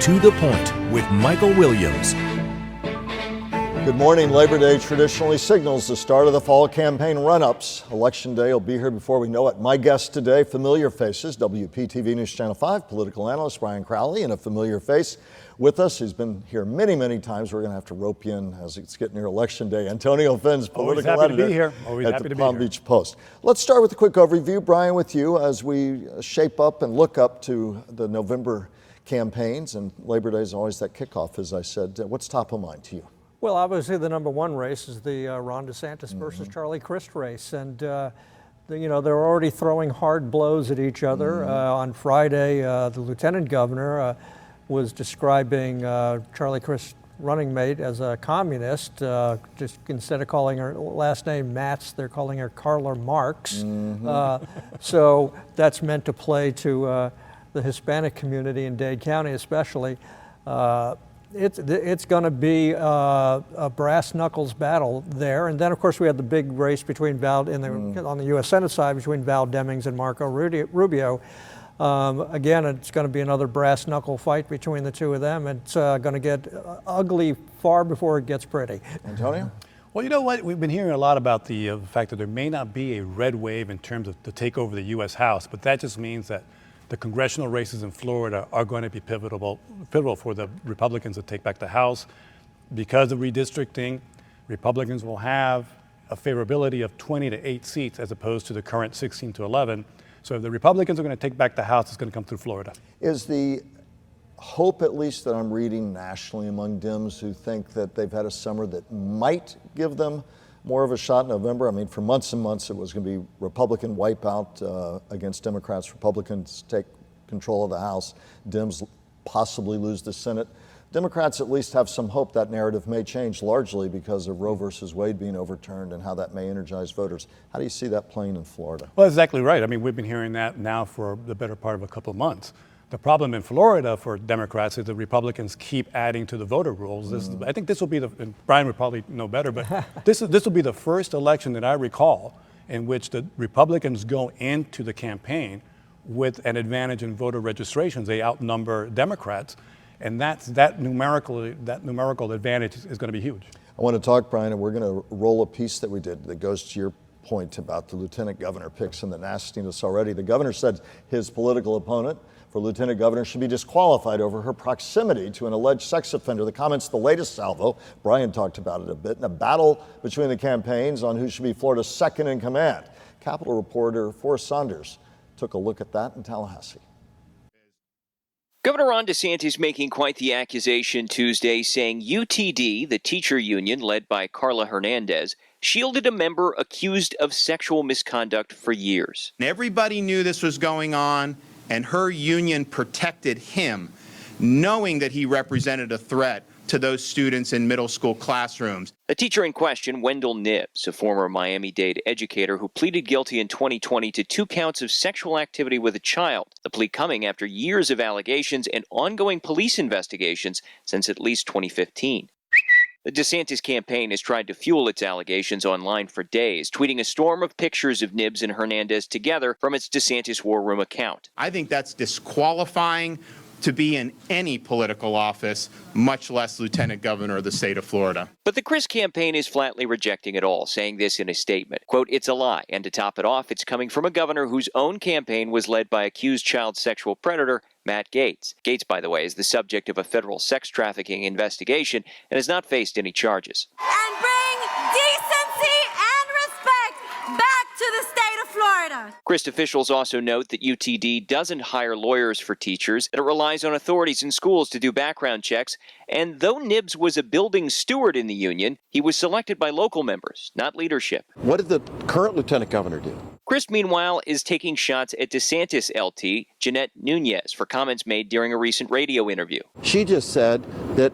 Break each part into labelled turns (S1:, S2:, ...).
S1: To the Point with Michael Williams.
S2: Good morning. Labor Day traditionally signals the start of the fall campaign run-ups. Election Day will be here before we know it. My guest today, familiar faces, WPTV News Channel 5 political analyst Brian Crowley, and a familiar face with us. He's been here many, many times. We're going to have to rope you in as it's getting near Election Day. Antonio Finn's political editor at the Palm Beach Post. Let's start with a quick overview, Brian, with you as we shape up and look up to the November campaigns. And Labor Day is always that kickoff, as I said. What's top of mind to you?
S3: Well, obviously the number one race is the Ron DeSantis versus Charlie Crist race. And, they're already throwing hard blows at each other. On Friday, the lieutenant governor was describing Charlie Crist's running mate as a communist. Just instead of calling her last name Matz, they're calling her Karla Marx. So that's meant to play to the Hispanic community in Dade County especially. It's going to be a brass knuckles battle there, and then of course we had the big race between on the U.S. Senate side between Val Demings and Marco Rubio. Again, it's going to be another brass knuckle fight between the two of them. It's going to get ugly far before it gets pretty.
S2: Antonio?
S4: Well, you know what? We've been hearing a lot about the fact that there may not be a red wave in terms of to take over the U.S. House, but that just means that the congressional races in Florida are going to be pivotal for the Republicans to take back the House. Because of redistricting, Republicans will have a favorability of 20 to 8 seats as opposed to the current 16 to 11. So if the Republicans are going to take back the House, it's going to come through Florida.
S2: Is the hope, at least that I'm reading nationally among Dems who think that they've had a summer that might give them more of a shot in November? I mean, for months and months, it was going to be Republican wipeout against Democrats. Republicans take control of the House. Dems possibly lose the Senate. Democrats at least have some hope that narrative may change largely because of Roe versus Wade being overturned and how that may energize voters. How do you see that playing in Florida?
S4: Well, exactly right. I mean, we've been hearing that now for the better part of a couple of months. The problem in Florida for Democrats is the Republicans keep adding to the voter rolls. I think this will be and Brian would probably know better, but this will be the first election that I recall in which the Republicans go into the campaign with an advantage in voter registrations. They outnumber Democrats, and that numerical advantage is going to be huge. I
S2: want to talk, Brian, and we're going to roll a piece that we did that goes to your point about the lieutenant governor picks and the nastiness already. The governor said his political opponent for lieutenant governor should be disqualified over her proximity to an alleged sex offender. The comment's the latest salvo. Brian talked about it a bit in a battle between the campaigns on who should be Florida's second in command. Capitol reporter Forrest Saunders took a look at that in Tallahassee.
S5: Governor Ron DeSantis making quite the accusation Tuesday, saying UTD, the teacher union led by Carla Hernandez, shielded a member accused of sexual misconduct for years.
S6: Everybody knew this was going on, and her union protected him, knowing that he represented a threat to those students in middle school classrooms.
S5: The teacher in question, Wendell Nibbs, a former Miami-Dade educator who pleaded guilty in 2020 to 2 counts of sexual activity with a child. The plea coming after years of allegations and ongoing police investigations since at least 2015. The DeSantis campaign has tried to fuel its allegations online for days, tweeting a storm of pictures of Nibbs and Hernandez together from its DeSantis War Room account.
S6: I think that's disqualifying to be in any political office, much less lieutenant governor of the state of Florida.
S5: But the Crist campaign is flatly rejecting it all, saying this in a statement. Quote, "It's a lie, and to top it off, it's coming from a governor whose own campaign was led by accused child sexual predator Matt Gaetz." Gaetz, by the way, is the subject of a federal sex trafficking investigation and has not faced any charges.
S7: And bring decency and respect back to the state of Florida.
S5: Crist officials also note that UTD doesn't hire lawyers for teachers, that it relies on authorities in schools to do background checks, and though Nibbs was a building steward in the union, he was selected by local members, not leadership.
S8: What did the current lieutenant governor do?
S5: Crist, meanwhile, is taking shots at DeSantis LT, Jeanette Nunez, for comments made during a recent radio interview.
S8: She just said that,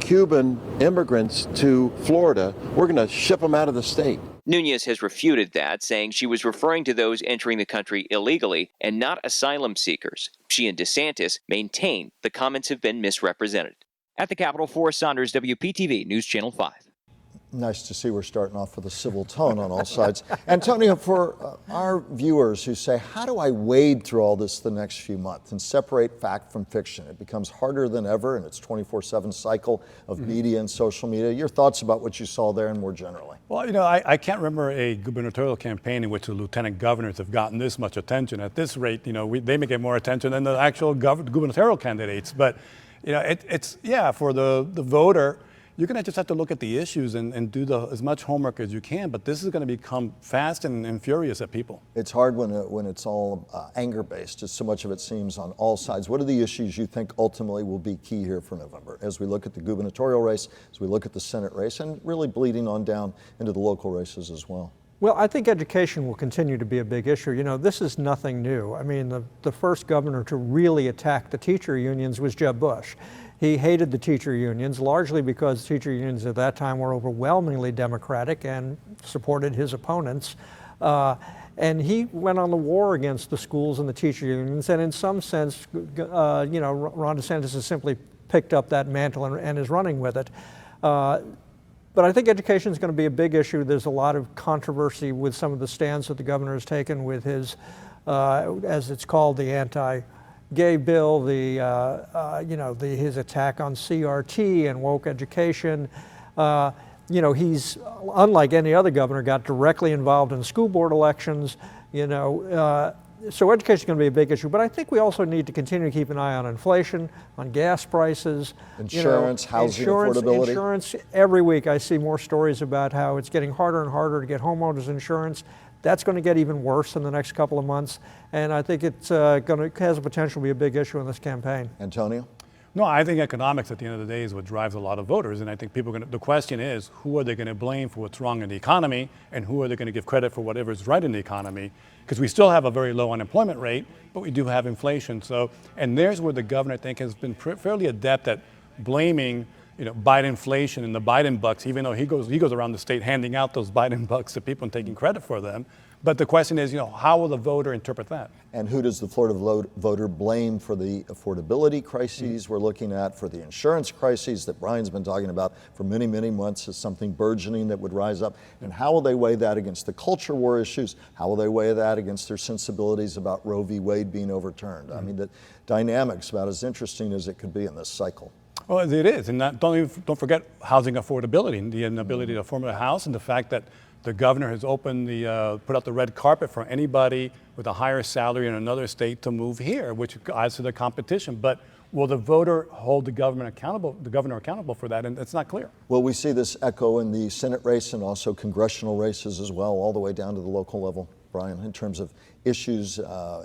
S8: Cuban immigrants to Florida, we're going to ship them out of the state.
S5: Nunez has refuted that, saying she was referring to those entering the country illegally and not asylum seekers. She and DeSantis maintain the comments have been misrepresented. At the Capitol, Forrest Saunders, WPTV News Channel 5.
S2: Nice to see we're starting off with a civil tone on all sides. Antonio, for our viewers who say, how do I wade through all this the next few months and separate fact from fiction? It becomes harder than ever in its 24/7 cycle of media and social media. Your thoughts about what you saw there and more generally?
S4: Well, you know, I can't remember a gubernatorial campaign in which the lieutenant governors have gotten this much attention. At this rate, you know, they may get more attention than the actual gubernatorial candidates. But, you know, it's for the voter, you're going to just have to look at the issues and do as much homework as you can, but this is going to become fast and furious at people.
S2: It's hard when it's all anger-based, as so much of it seems on all sides. What are the issues you think ultimately will be key here for November as we look at the gubernatorial race, as we look at the Senate race, and really bleeding on down into the local races as well?
S3: Well, I think education will continue to be a big issue. You know, this is nothing new. I mean, the first governor to really attack the teacher unions was Jeb Bush. He hated the teacher unions, largely because teacher unions at that time were overwhelmingly Democratic and supported his opponents. And he went on the war against the schools and the teacher unions. And in some sense, you know, Ron DeSantis has simply picked up that mantle and is running with it. But I think education is going to be a big issue. There's a lot of controversy with some of the stands that the governor has taken with his, as it's called, the anti-gay bill, his attack on CRT and woke education. You know, he's, unlike any other governor, got directly involved in school board elections. You know, so education is going to be a big issue. But I think we also need to continue to keep an eye on inflation, on gas prices,
S2: insurance, housing affordability.
S3: Insurance. Every week I see more stories about how it's getting harder and harder to get homeowners insurance. That's going to get even worse in the next couple of months. And I think it's has the potential to be a big issue in this campaign.
S2: Antonio?
S4: No, I think economics at the end of the day is what drives a lot of voters. And I think the question is, who are they going to blame for what's wrong in the economy, and who are they going to give credit for whatever is right in the economy? Because we still have a very low unemployment rate, but we do have inflation. So, and there's where the governor, I think, has been fairly adept at blaming, you know, Biden inflation and the Biden bucks, even though he goes around the state handing out those Biden bucks to people and taking credit for them. But the question is, you know, how will the voter interpret that?
S2: And who does the Florida voter blame for the affordability crises we're looking at, for the insurance crises that Brian's been talking about for many, many months as something burgeoning that would rise up? And how will they weigh that against the culture war issues? How will they weigh that against their sensibilities about Roe v. Wade being overturned? I mean, the dynamics about as interesting as it could be in this cycle.
S4: Well, it is. And don't forget housing affordability and the inability to afford a house, and the fact that the governor has put out the red carpet for anybody with a higher salary in another state to move here, which adds to the competition. But will the voter hold the governor accountable for that? And it's not clear.
S2: Will we see this echo in the Senate race and also congressional races as well, all the way down to the local level, Brian, in terms of issues,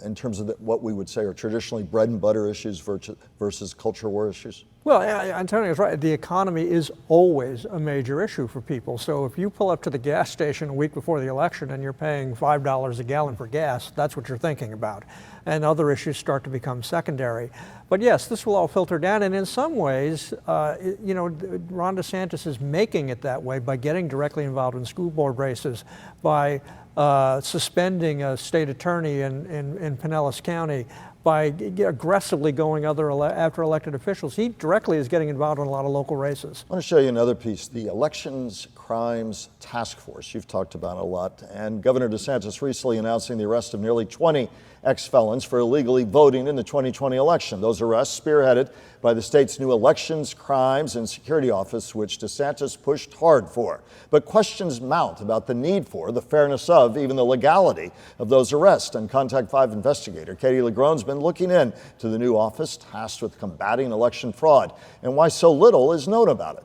S2: in terms of what we would say are traditionally bread and butter issues versus culture war issues? Well,
S3: Antonio's right. The economy is always a major issue for people. So if you pull up to the gas station a week before the election and you're paying $5 a gallon for gas, that's what you're thinking about. And other issues start to become secondary. But yes, this will all filter down. And in some ways, you know, Ron DeSantis is making it that way by getting directly involved in school board races, by suspending a state attorney in Pinellas County, by aggressively going after elected officials. He directly is getting involved in a lot of local races.
S2: I want to show you another piece, the Elections Crimes Task Force. You've talked about it a lot. And Governor DeSantis recently announcing the arrest of nearly 20 ex-felons for illegally voting in the 2020 election. Those arrests spearheaded by the state's new Elections, Crimes, and Security Office, which DeSantis pushed hard for. But questions mount about the need for, the fairness of, even the legality of those arrests. And Contact 5 investigator Katie Legron's been looking into the new office tasked with combating election fraud and why so little is known about it.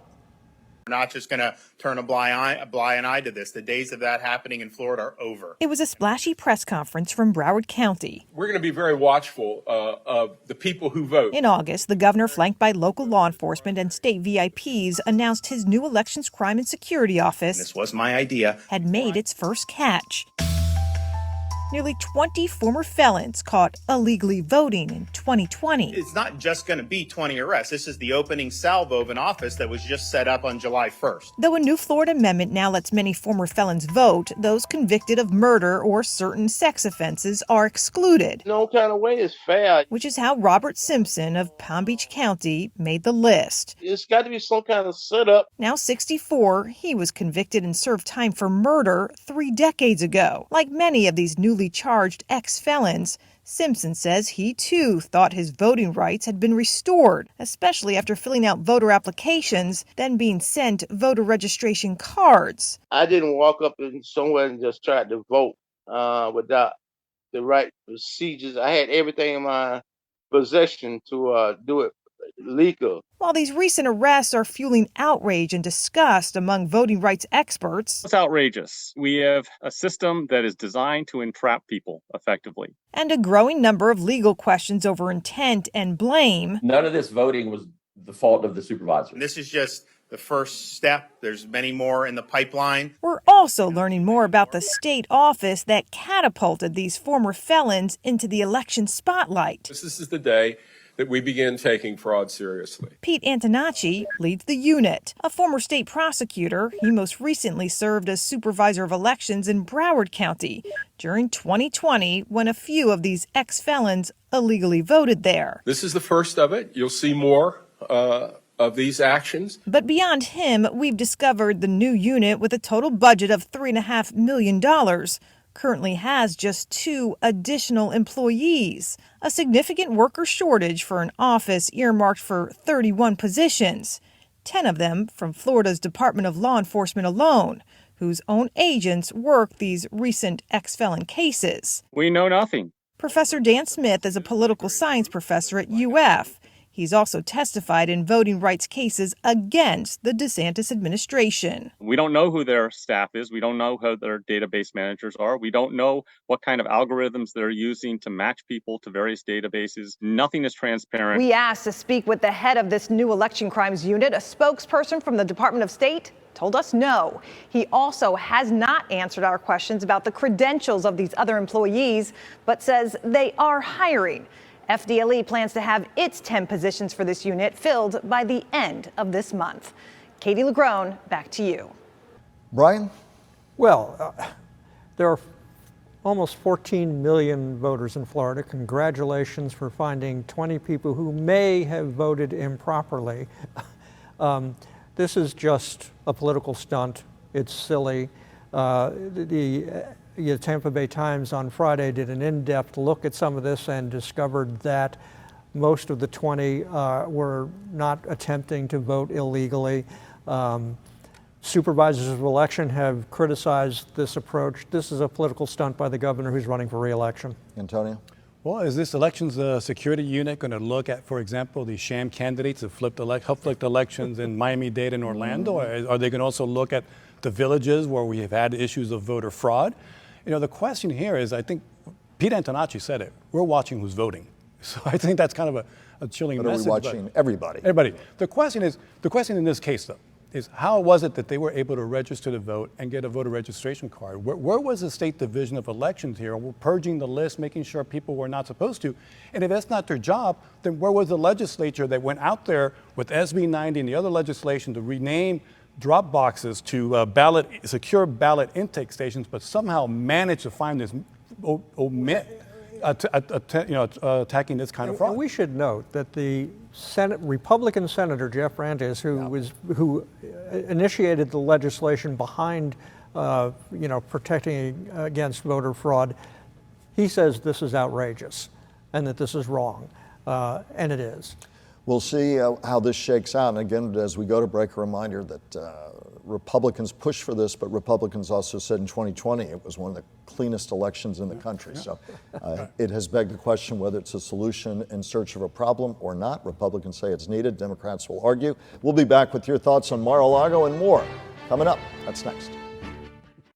S6: We're not just going to turn a blind eye to this. The days of that happening in Florida are over.
S9: It was a splashy press conference from Broward County.
S10: We're going to be very watchful of the people who vote.
S9: In August, the governor, flanked by local law enforcement and state VIPs, announced his new Elections, Crime, and Security Office.
S6: This was my idea.
S9: Had made its first catch. Nearly 20 former felons caught illegally voting in 2020.
S6: It's not just going to be 20 arrests. This is the opening salvo of an office that was just set up on July 1st.
S9: Though a new Florida amendment now lets many former felons vote, those convicted of murder or certain sex offenses are excluded.
S11: No kind of way is fair.
S9: Which is how Robert Simpson of Palm Beach County made the list.
S11: It's got to be some kind of setup.
S9: Now 64, he was convicted and served time for murder 3 decades ago. Like many of these newly charged ex-felons, Simpson says he too thought his voting rights had been restored, especially after filling out voter applications, then being sent voter registration cards.
S11: I didn't walk up in somewhere and just try to vote without the right procedures. I had everything in my possession to do it legal.
S9: While these recent arrests are fueling outrage and disgust among voting rights experts.
S12: It's outrageous. We have a system that is designed to entrap people effectively.
S9: And a growing number of legal questions over intent and blame.
S13: None of this voting was the fault of the supervisor.
S6: This is just the first step. There's many more in the pipeline.
S9: We're also learning more about the state office that catapulted these former felons into the election spotlight.
S10: This is the day that we begin taking fraud seriously.
S9: Pete Antonacci leads the unit. A former state prosecutor, he most recently served as supervisor of elections in Broward County during 2020 when a few of these ex-felons illegally voted there.
S10: This is the first of it. You'll see more of these actions.
S9: But beyond him, we've discovered the new unit with a total budget of $3.5 million currently has just 2 additional employees, a significant worker shortage for an office earmarked for 31 positions, 10 of them from Florida's Department of Law Enforcement alone, whose own agents work these recent ex-felon cases.
S12: We know nothing.
S9: Professor Dan Smith is a political science professor at UF. He's also testified in voting rights cases against the DeSantis administration.
S12: We don't know who their staff is. We don't know who their database managers are. We don't know what kind of algorithms they're using to match people to various databases. Nothing is transparent.
S14: We asked to speak with the head of this new election crimes unit. A spokesperson from the Department of State told us no. He also has not answered our questions about the credentials of these other employees, but says they are hiring. FDLE plans to have its 10 positions for this unit filled by the end of this month. Katie Legrone, back to you.
S2: Brian?
S3: Well, there are almost 14 million voters in Florida. Congratulations for finding 20 people who may have voted improperly. This is just a political stunt. It's silly. The Tampa Bay Times on Friday did an in-depth look at some of this and discovered that most of the 20 were not attempting to vote illegally. Supervisors of election have criticized this approach. This is a political stunt by the governor who's running for re-election.
S2: Antonio?
S4: Well, is this elections security unit going to look at, for example, the sham candidates who helped flip elections in Miami-Dade and Orlando? Or are they going to also look at the villages where we have had issues of voter fraud? You know, the question here is, I think Pete Antonacci said it, we're watching who's voting. So I think that's kind of a chilling message.
S2: Are we watching everybody?
S4: Everybody. The question in this case, though, is how was it that they were able to register to vote and get a voter registration card? Where was the State Division of Elections here? We're purging the list, making sure people were not supposed to. And if that's not their job, then where was the legislature that went out there with SB 90 and the other legislation to rename drop boxes to secure ballot intake stations, but somehow managed to find this attacking this kind of fraud?
S3: And we should note that the Republican Senator Jeff Brandes, who initiated the legislation behind protecting against voter fraud, he says this is outrageous and that this is wrong, and it is.
S2: We'll see how this shakes out. And again, as we go to break, a reminder that Republicans pushed for this, but Republicans also said in 2020 it was one of the cleanest elections in the country. So it has begged the question whether it's a solution in search of a problem or not. Republicans say it's needed. Democrats will argue. We'll be back with your thoughts on Mar-a-Lago and more coming up. That's next.